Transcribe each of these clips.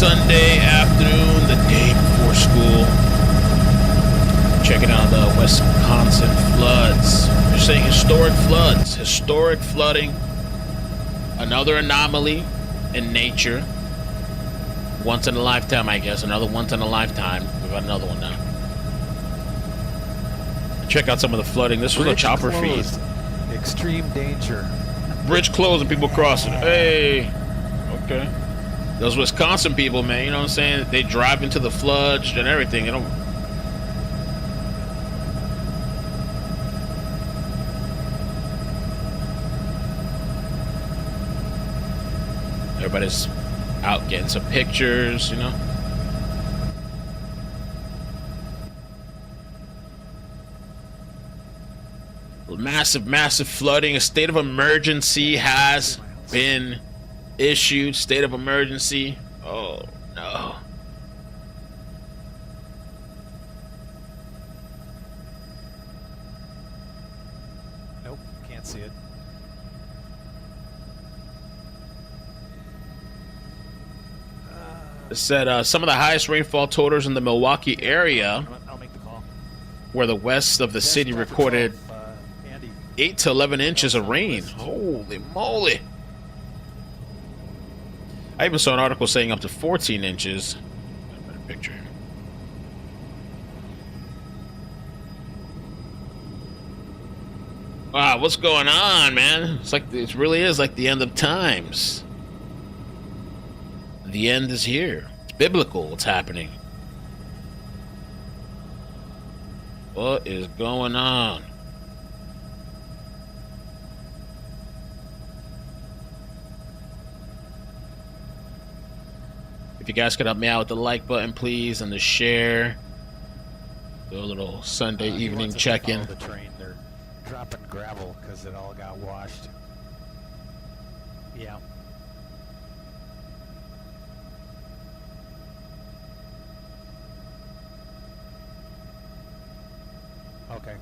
Sunday afternoon, the day before school. Checking out the Wisconsin floods. They're saying historic floods, historic flooding. Another anomaly in nature. Once in a lifetime, I guess. Another once in a lifetime. We've got another one now. Check out some of the flooding. This was a chopper feed. Extreme danger. Bridge closed and people crossing. Hey. Okay. Those Wisconsin people, man, you know what I'm saying? They drive into the floods and everything. You know. Everybody's out getting some pictures, you know. Massive flooding. A state of emergency has been issued. State of emergency. Oh no. Nope, can't see it. It said some of the highest rainfall totals in the Milwaukee area, I'll make the call. where the west of the city recorded 8 to 11 inches of rain. Holy moly. I even saw an article saying up to 14 inches. Better picture. Wow, what's going on, man? It's like it really is like the end of times. The end is here. It's biblical what's happening. What is going on? If you guys could help me out with the like button, please, and the share. Do a little Sunday evening check-in. The train, they're dropping gravel because it all got washed. Yeah. Okay.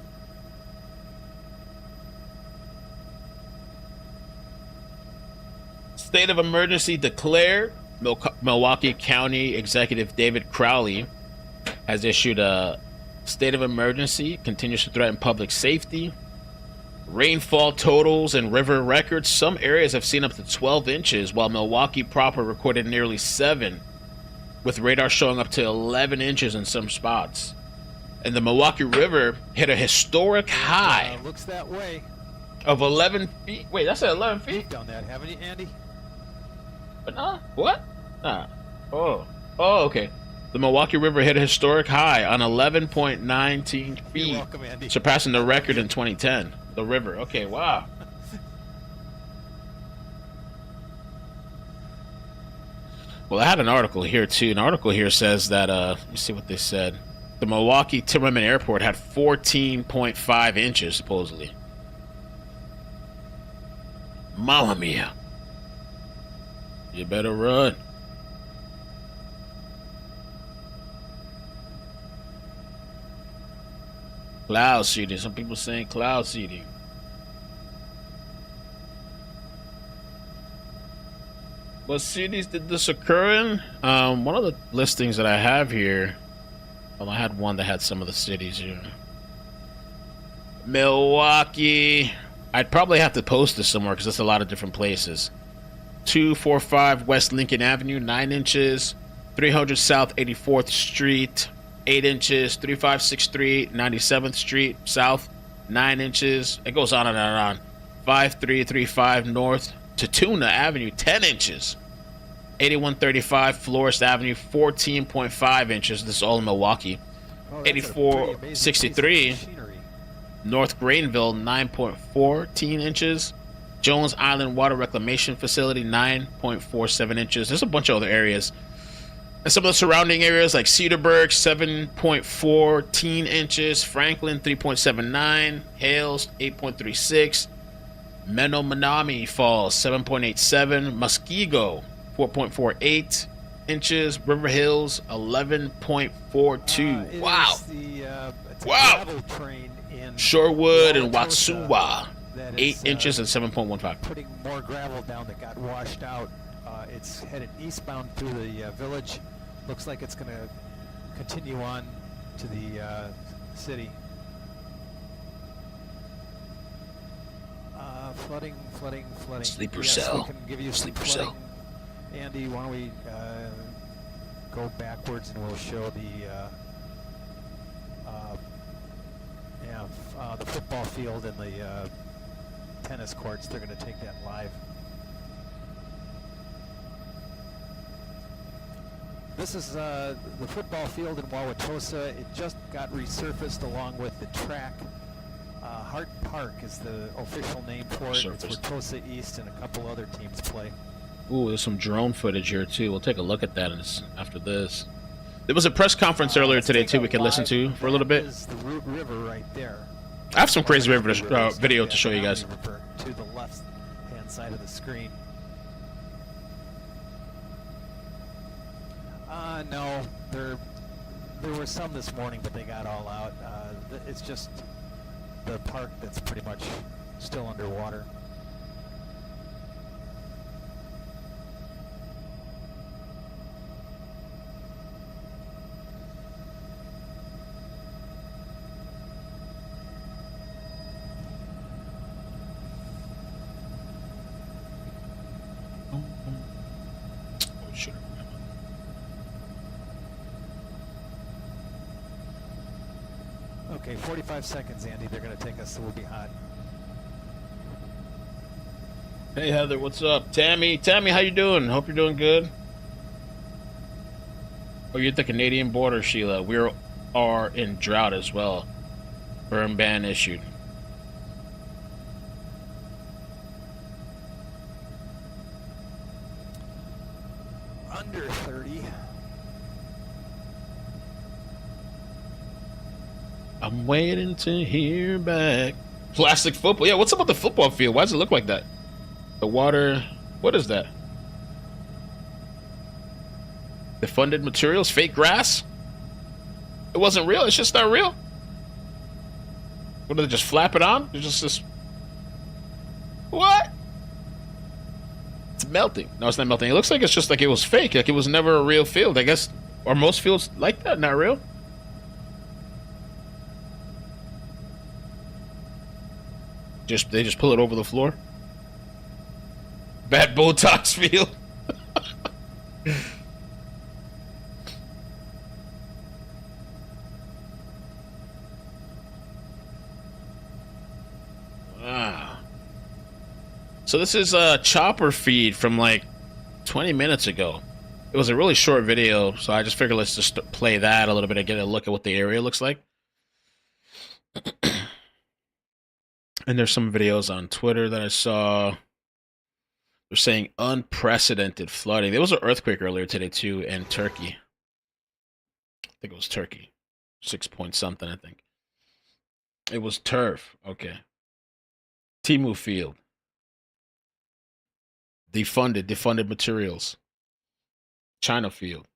State of emergency declared. Milwaukee County Executive David Crowley has issued a state of emergency, continues to threaten public safety. Rainfall totals and river records. Some areas have seen up to 12 inches, while Milwaukee proper recorded nearly 7, with radar showing up to 11 inches in some spots. And the Milwaukee River hit a historic high Looks that way. of 11 feet. Wait, that's at 11 feet? You've done that, haven't you, Andy? But what? Oh, okay. The Milwaukee River hit a historic high on 11.19 feet, You're welcome, Andy. surpassing the record in 2010. The river. Okay, wow. Well, I had an article here too. An article here says that let me see what they said. The Milwaukee Timmerman Airport had 14.5 inches supposedly. Mamma mia. You better run. Cloud seeding. Some people saying cloud seeding. What cities did this occur in? One of the listings that I have here. Well, I had one that had some of the cities here. Milwaukee. I'd probably have to post this somewhere because it's a lot of different places. 245 West Lincoln Avenue, 9 inches. 300 South 84th Street, 8 inches. 3563 97th Street South, 9 inches. It goes on and on and on. 5335 North Tatuna Avenue, 10 inches. 8135 Florist Avenue, 14.5 inches. This is all in Milwaukee. 8463 North Grainville, 9.14 inches. Jones Island Water Reclamation Facility, 9.47 inches. There's a bunch of other areas. And some of the surrounding areas like Cedarburg, 7.14 inches. Franklin, 3.79. Hales, 8.36. Menominee Falls, 7.87. Muskego, 4.48 inches. River Hills, 11.42. Wow. Wow. Train in Shorewood and Wauwatosa. Watsuwa, That 8 is, inches and 7.15. putting more gravel down that got washed out. It's headed eastbound through the village. Looks like it's going to continue on to the city. Flooding. Sleeper yes, cell. We can give you Sleeper flooding. cell. Andy, why don't we go backwards and we'll show the football field and the tennis courts. They're going to take that live. This is the football field in Wauwatosa. It just got resurfaced along with the track. Hart Park is the official name for it. It's where Tosa East and a couple other teams play. Ooh, there's some drone footage here too. We'll take a look at that after this. There was a press conference earlier today too we can listen to for a little bit. Is the Root River right there. I have some crazy video to show you guys. River to the left-hand side of the screen. No, there were some this morning, but they got all out. It's just the park that's pretty much still underwater. Oh, sure. Okay, 45 seconds, Andy. They're going to take us, so we'll be hot. Hey Heather, what's up? Tammy, how you doing? Hope you're doing good. Oh, you're at the Canadian border, Sheila. We are in drought as well. Burn ban issued. Under 30. I'm waiting to hear back. Plastic football. Yeah, what's up with the football field? Why does it look like that? The water. What is that? The funded materials? Fake grass? It wasn't real? It's just not real? What, did they just flap it on? It's just this. What? It's melting. No, it's not melting. It looks like it's just like it was fake. Like it was never a real field. I guess. Are most fields like that? Not real? They just pull it over the floor. Bad Botox field. So this is a chopper feed from like 20 minutes ago. It was a really short video, so I just figured let's just play that a little bit and get a look at what the area looks like. And there's some videos on Twitter that I saw. They're saying unprecedented flooding. There was an earthquake earlier today too in Turkey. I think it was Turkey. 6 point something, I think. It was turf. Okay. Timu Field. Defunded materials. China Field.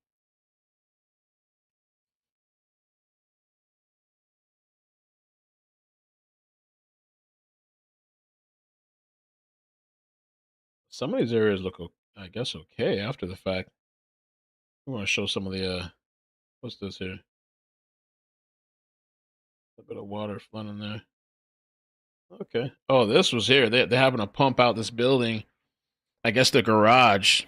Some of these areas look, I guess, okay after the fact. We want to show some of the, what's this here? A bit of water flooding there. Okay. Oh, this was here. They're having to pump out this building. I guess the garage.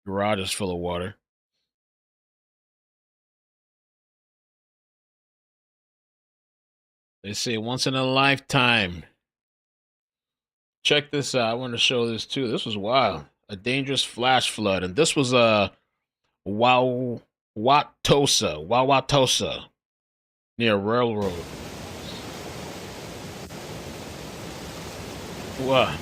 Garage is full of water. They say once in a lifetime. Check this out. I want to show this too. This was wild. A dangerous flash flood. And this was Wauwatosa, near Railroad. What?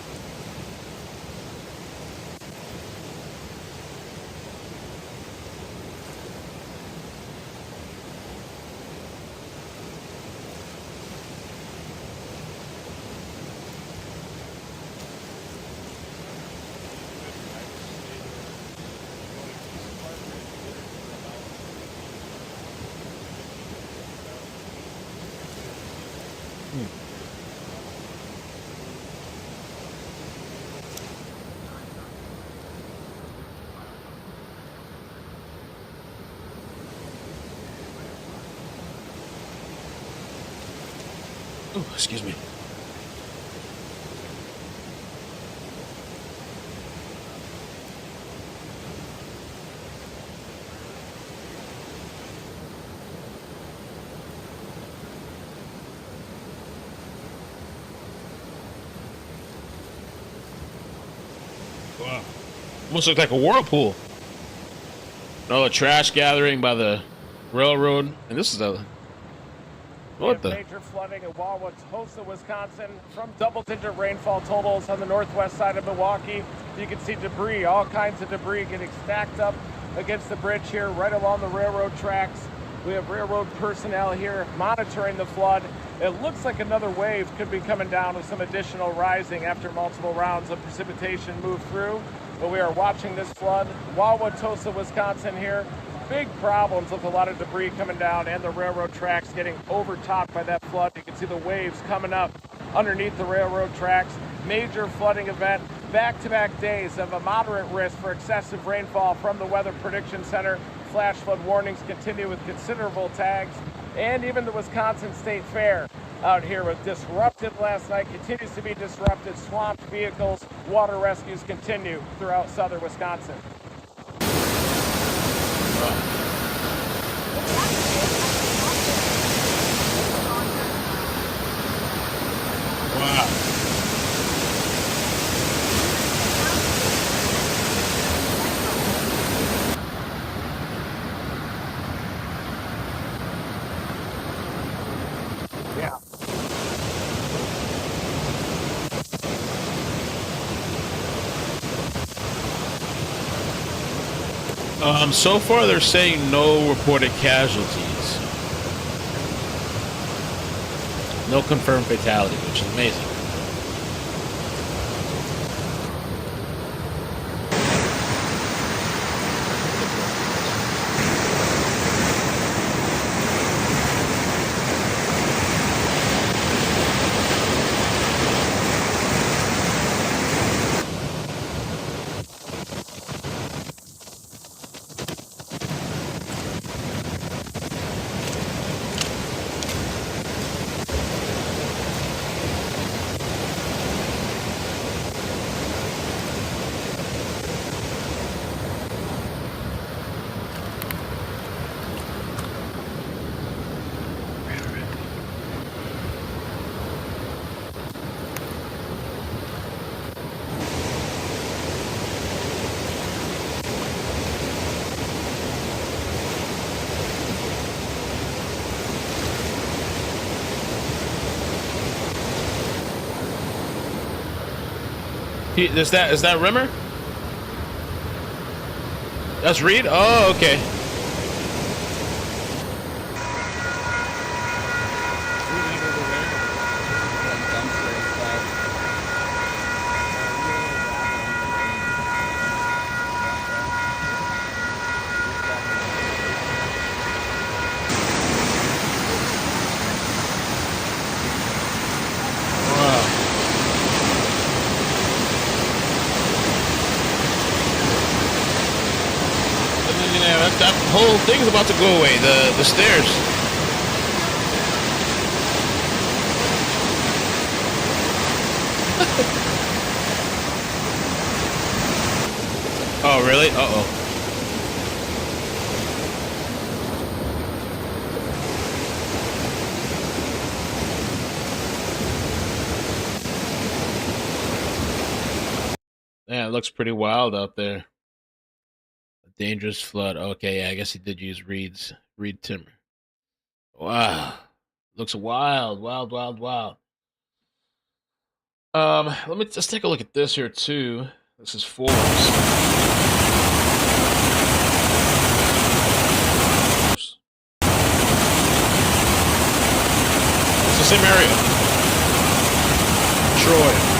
Oh, excuse me. Wow. Almost looks like a whirlpool. All the trash gathering by the railroad. And this is a... What the? Major flooding in Wauwatosa, Wisconsin, from double-digit rainfall totals on the northwest side of Milwaukee. You can see debris, all kinds of debris getting stacked up against the bridge here, right along the railroad tracks. We have railroad personnel here monitoring the flood. It looks like another wave could be coming down with some additional rising after multiple rounds of precipitation move through. But we are watching this flood. Wauwatosa, Wisconsin here. Big problems with a lot of debris coming down and the railroad tracks getting overtopped by that flood. You can see the waves coming up underneath the railroad tracks. Major flooding event, back-to-back days of a moderate risk for excessive rainfall from the Weather Prediction Center. Flash flood warnings continue with considerable tags. And even the Wisconsin State Fair out here was disrupted last night, continues to be disrupted. Swamped vehicles, water rescues continue throughout southern Wisconsin. Wow. Yeah. So far they're saying no reported casualties. No confirmed fatality, which is amazing. Is that Rimmer? That's Reed? Oh, okay. That whole thing's about to go away. The stairs. Oh really? Uh-oh. Yeah, it looks pretty wild out there. Dangerous flood. Okay, yeah, I guess he did use Reed timber. Wow. Looks wild, wild, wild, wild. Let me just take a look at this here too. This is Forbes. It's the same area. Troy.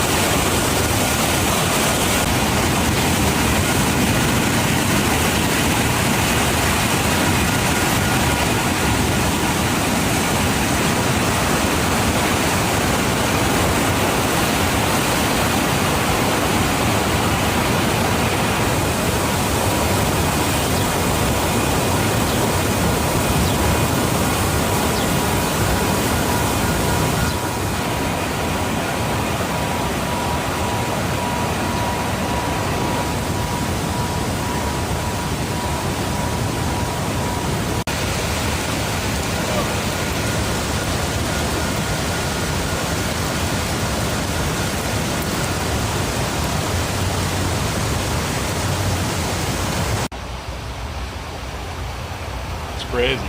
crazy.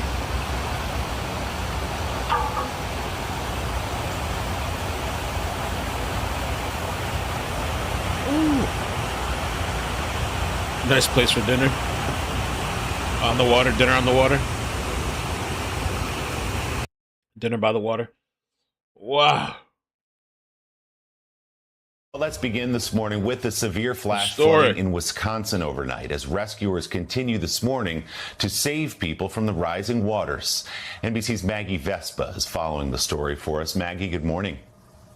Ooh. Nice place for dinner. On the water, dinner on the water. Dinner by the water. Wow. Well, let's begin this morning with the severe flash flooding in Wisconsin overnight as rescuers continue this morning to save people from the rising waters. NBC's Maggie Vespa is following the story for us. Maggie, good morning.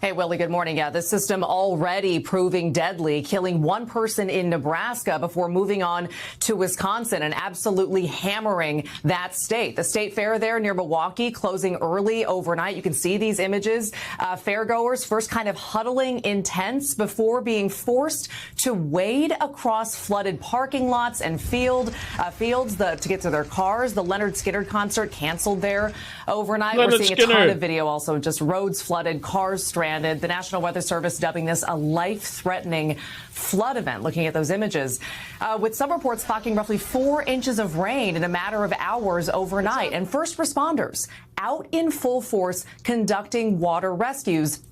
Hey, Willie, good morning. Yeah, this system already proving deadly, killing one person in Nebraska before moving on to Wisconsin and absolutely hammering that state. The state fair there near Milwaukee closing early overnight. You can see these images. Fairgoers first kind of huddling in tents before being forced to wade across flooded parking lots and fields to get to their cars. The Lynyrd Skynyrd concert canceled there overnight. We're seeing a ton of video also, just roads flooded, cars stranded. The National Weather Service dubbing this a life-threatening flood event, looking at those images. With some reports clocking roughly 4 inches of rain in a matter of hours overnight. And first responders out in full force conducting water rescues.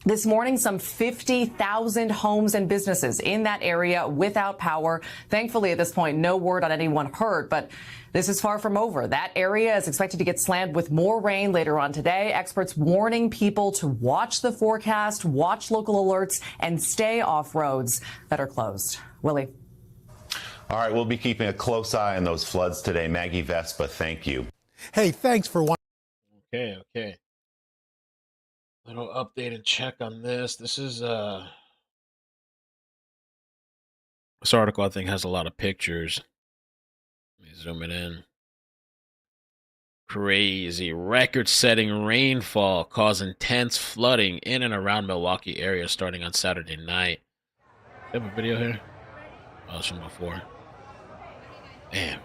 This morning, some 50,000 homes and businesses in that area without power. Thankfully, at this point, no word on anyone hurt, but this is far from over. That area is expected to get slammed with more rain later on today. Experts warning people to watch the forecast, watch local alerts, and stay off roads that are closed. Willie. All right, we'll be keeping a close eye on those floods today. Maggie Vespa, thank you. Hey, thanks for watching. Okay. Little update and check on this. This is this article I think has a lot of pictures. Let me zoom it in. Crazy record-setting rainfall caused intense flooding in and around Milwaukee area starting on Saturday night. Do you have a video here? Oh, it's from before. Damn.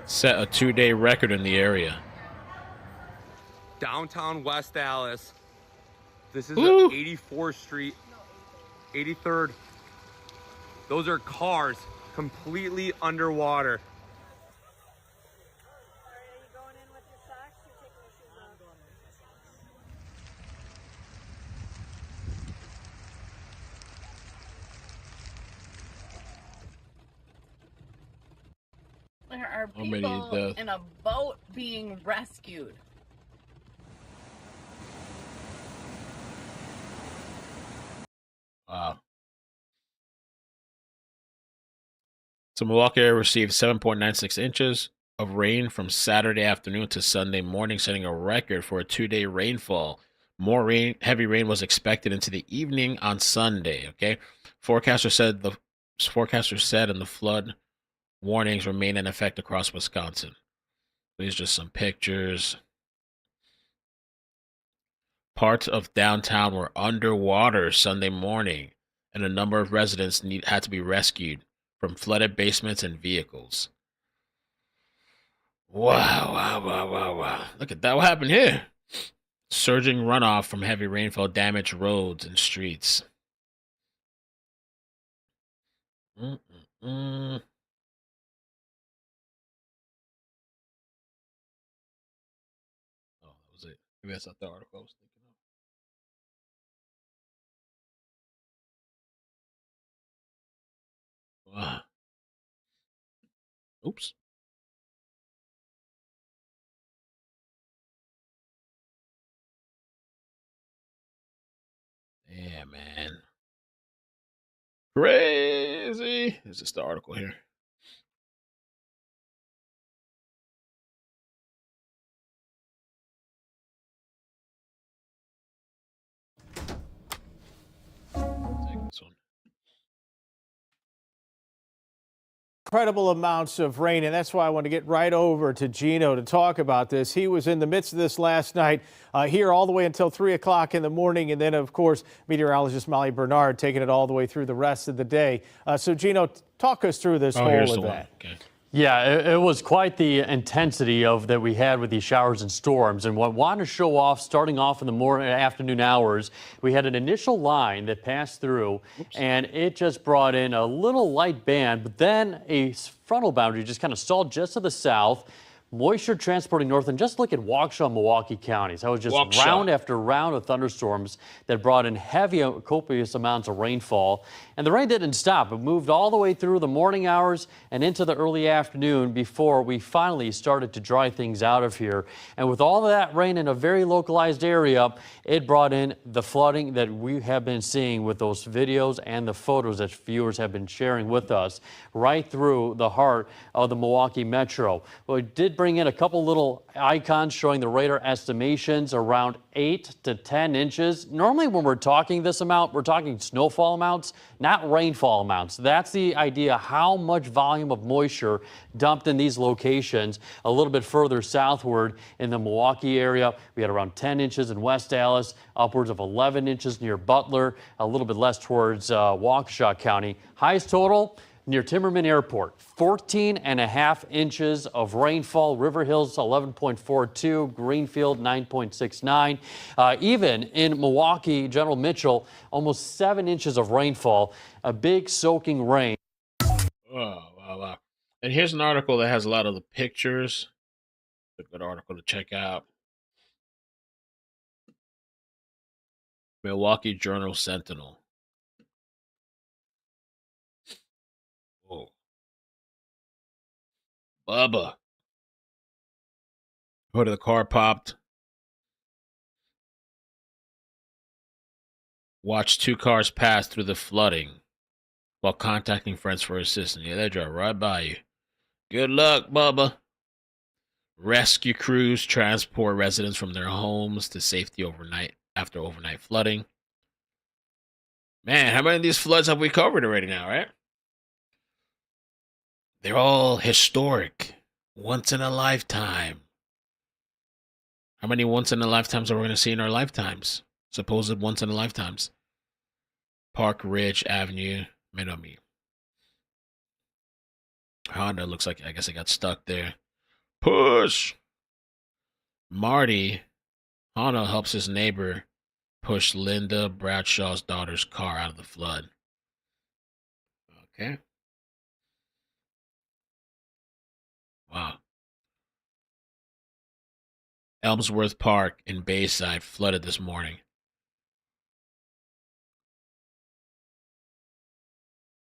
Set a 2-day record in the area. Downtown West Dallas. This is 84th Street, 83rd. Those are cars completely underwater. There are people in a boat being rescued. Wow. So Milwaukee area received 7.96 inches of rain from Saturday afternoon to Sunday morning, setting a record for a 2-day rainfall. More heavy rain was expected into the evening on Sunday. Okay, forecaster said and the flood warnings remain in effect across Wisconsin. These are just some pictures. Parts of downtown were underwater Sunday morning, and a number of residents had to be rescued from flooded basements and vehicles. Wow. Look at that. What happened here? Surging runoff from heavy rainfall damaged roads and streets. Oh, that was it. Maybe that's not the article I was thinking of. Wow. Oops. Yeah, man. Crazy. Is this the article here? Take this one. Incredible amounts of rain, and that's why I want to get right over to Gino to talk about this. He was in the midst of this last night, here all the way until 3 o'clock in the morning, and then, of course, meteorologist Molly Bernard taking it all the way through the rest of the day. So, Gino, talk us through this whole event. Okay. Yeah, it was quite the intensity that we had with these showers and storms. And what I wanted to show off, starting off in the morning afternoon hours, we had an initial line that passed through, and it just brought in a little light band, but then a frontal boundary just kind of stalled just to the south. Moisture transporting north, and just look at Waukesha, Milwaukee counties. That was just round after round of thunderstorms that brought in heavy, copious amounts of rainfall. And the rain didn't stop. It moved all the way through the morning hours and into the early afternoon before we finally started to dry things out of here. And with all of that rain in a very localized area, it brought in the flooding that we have been seeing with those videos and the photos that viewers have been sharing with us right through the heart of the Milwaukee metro. Well, it did bring in a couple little icons showing the radar estimations around 8 to 10 inches. Normally when we're talking this amount, we're talking snowfall amounts, not rainfall amounts. That's the idea, how much volume of moisture dumped in these locations. A little bit further southward in the Milwaukee area, we had around 10 inches in West Dallas, upwards of 11 inches near Butler, a little bit less towards Waukesha County. Highest total near Timmerman Airport, 14.5 inches of rainfall. River Hills, 11.42. Greenfield, 9.69. Even in Milwaukee, General Mitchell, almost 7 inches of rainfall. A big soaking rain. Oh, wow. And here's an article that has a lot of the pictures. A good article to check out. Milwaukee Journal Sentinel. Whoa. Bubba. Hood of the car popped. Watched 2 cars pass through the flooding while contacting friends for assistance. Yeah, they drive right by you. Good luck, Bubba. Rescue crews transport residents from their homes to safety overnight after overnight flooding. Man, how many of these floods have we covered already now, right? They're all historic. Once in a lifetime. How many once in a lifetimes are we going to see in our lifetimes? Supposed once in a lifetimes. Park Ridge Avenue, Minami. Honda looks like, I guess it got stuck there. Push! Marty, Honda helps his neighbor push Linda Bradshaw's daughter's car out of the flood. Okay. Wow. Elmsworth Park in Bayside flooded this morning.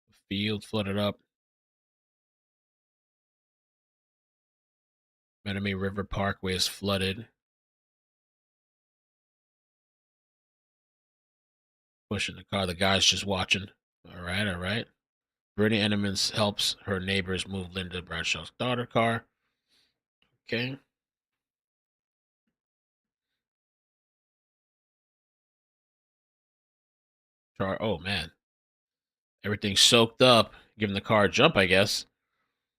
The field flooded up. Minami River Parkway is flooded. Pushing the car. The guy's just watching. All right. Brittany Ennemans helps her neighbors move Linda Bradshaw's daughter car. Okay. Oh, man. Everything's soaked up. Giving the car a jump, I guess.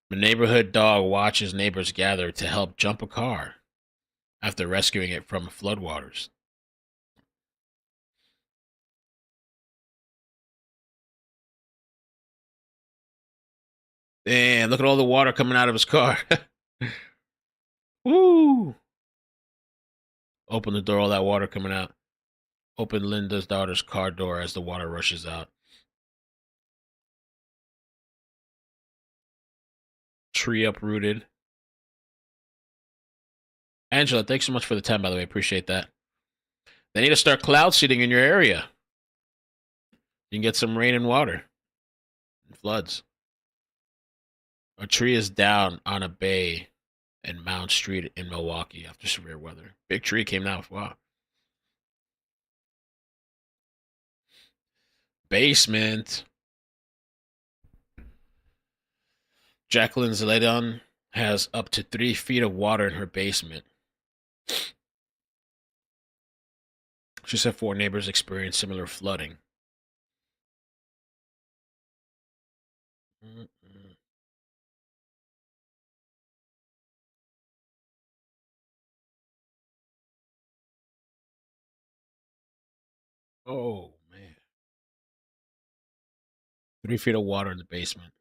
The neighborhood dog watches neighbors gather to help jump a car after rescuing it from floodwaters. Damn, look at all the water coming out of his car. Woo! Open the door, all that water coming out. Open Linda's daughter's car door as the water rushes out. Tree uprooted. Angela, thanks so much for the 10, by the way. Appreciate that. They need to start cloud seeding in your area. You can get some rain and water. And floods. A tree is down on a bay in Mount Street in Milwaukee after severe weather. Big tree came down. Wow. Basement. Jacqueline Zeledon has up to 3 feet of water in her basement. She said 4 neighbors experienced similar flooding. Oh, man. 3 feet of water in the basement.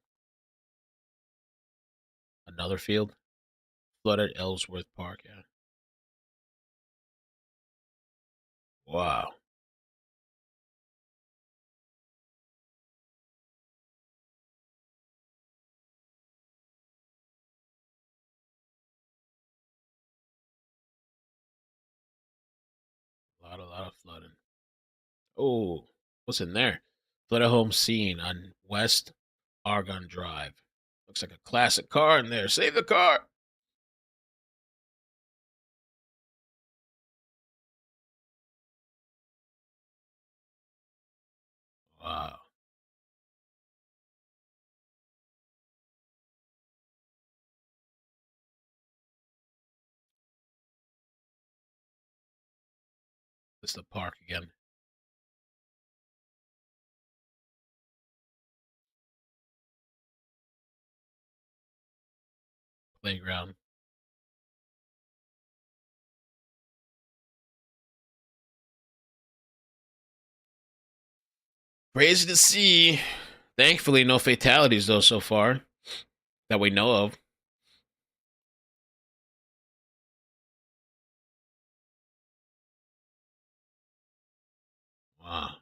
Another field flooded. Ellsworth Park. Yeah. Wow. A lot of flooding. Oh, what's in there? Flooded home scene on West Argonne Drive. Looks like a classic car in there. Save the car. Wow. It's the park again. Playground. Crazy to see. Thankfully, no fatalities, though, so far that we know of. Wow.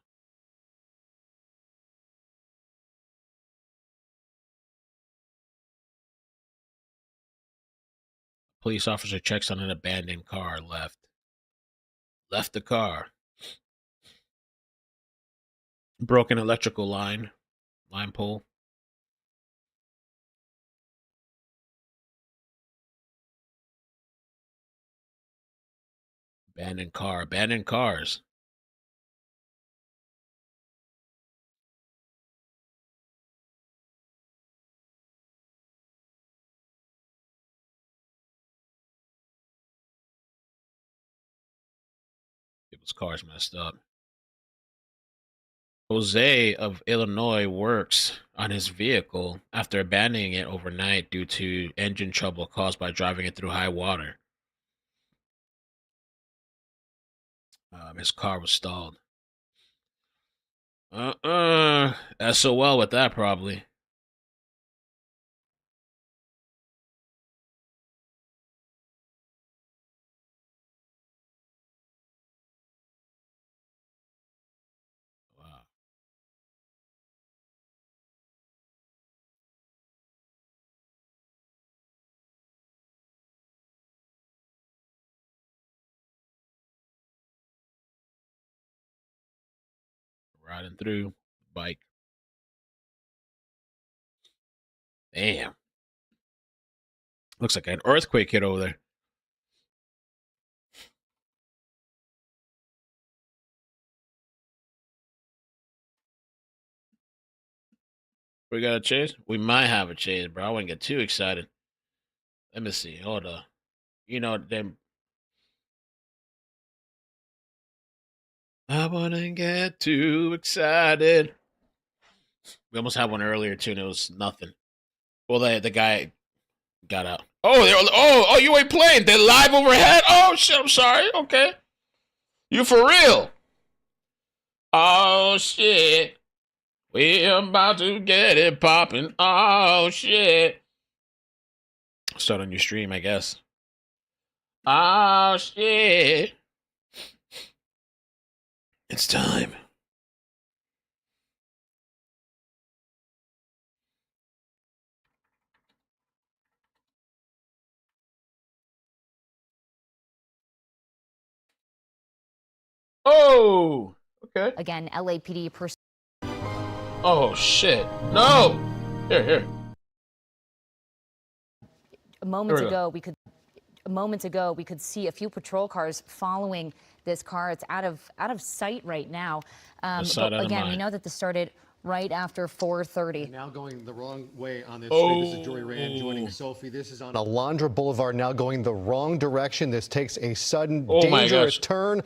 Police officer checks on an abandoned car. Left the car. Broken electrical line pole. Abandoned car. Abandoned cars. People's cars messed up. Jose of Illinois works on his vehicle after abandoning it overnight due to engine trouble caused by driving it through high water. His car was stalled. SOL with that, probably. Wow. Riding through. Bike. Damn. Looks like an earthquake hit over there. We got a chase? We might have a chase, bro. I wouldn't get too excited. Let me see. Hold on. You know, them. I wouldn't get too excited. We almost had one earlier, too, and it was nothing. Well, the guy got out. Oh, you ain't playing. They're live overhead? Oh, shit, I'm sorry. Okay. You for real? Oh, shit. We're about to get it popping. Oh, shit. Start on your stream, I guess. Oh, shit. It's time. Oh, okay. Again, LAPD Oh, shit. No. Here. Moments ago, we could see a few patrol cars following this car. It's out of sight right now. But again, we know that this started right after 4:30. Now going the wrong way on this street. This is Joy Rand joining Sophie. This is on Alondra Boulevard, now going the wrong direction. This takes a sudden, dangerous turn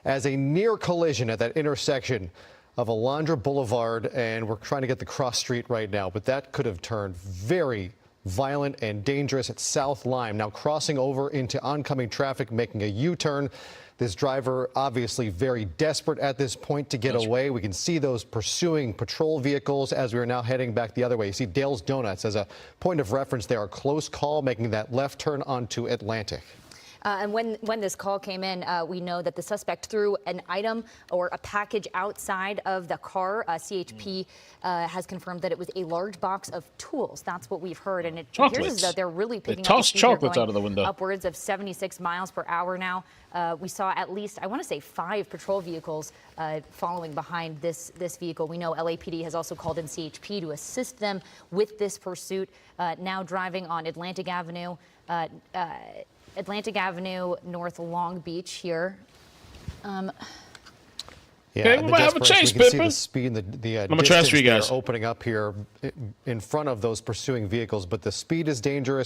as a near collision at that intersection of Alondra Boulevard, and we're trying to get the cross street right now, but that could have turned very, violent and dangerous at South Lime. Now crossing over into oncoming traffic, making a U-turn. This driver obviously very desperate at this point to get away. We can see those pursuing patrol vehicles as we are now heading back the other way. You see Dale's Donuts as a point of reference there, a close call making that left turn onto Atlantic. And when this call came in, we know that the suspect threw an item or a package outside of the car. CHP has confirmed that it was a large box of tools. That's what we've heard. And it appears as though they're really picking up the speed. Chocolates out of the window. Upwards of 76 miles per hour now. We saw at least, I want to say, 5 patrol vehicles following behind this vehicle. We know LAPD has also called in CHP to assist them with this pursuit. Now driving on Atlantic Avenue. Atlantic Avenue, North Long Beach here. Yeah, okay, we might have a chase, we can see Pippin. the speed, the I'm gonna transfer you guys. opening up here in front of those pursuing vehicles, but the speed is dangerous.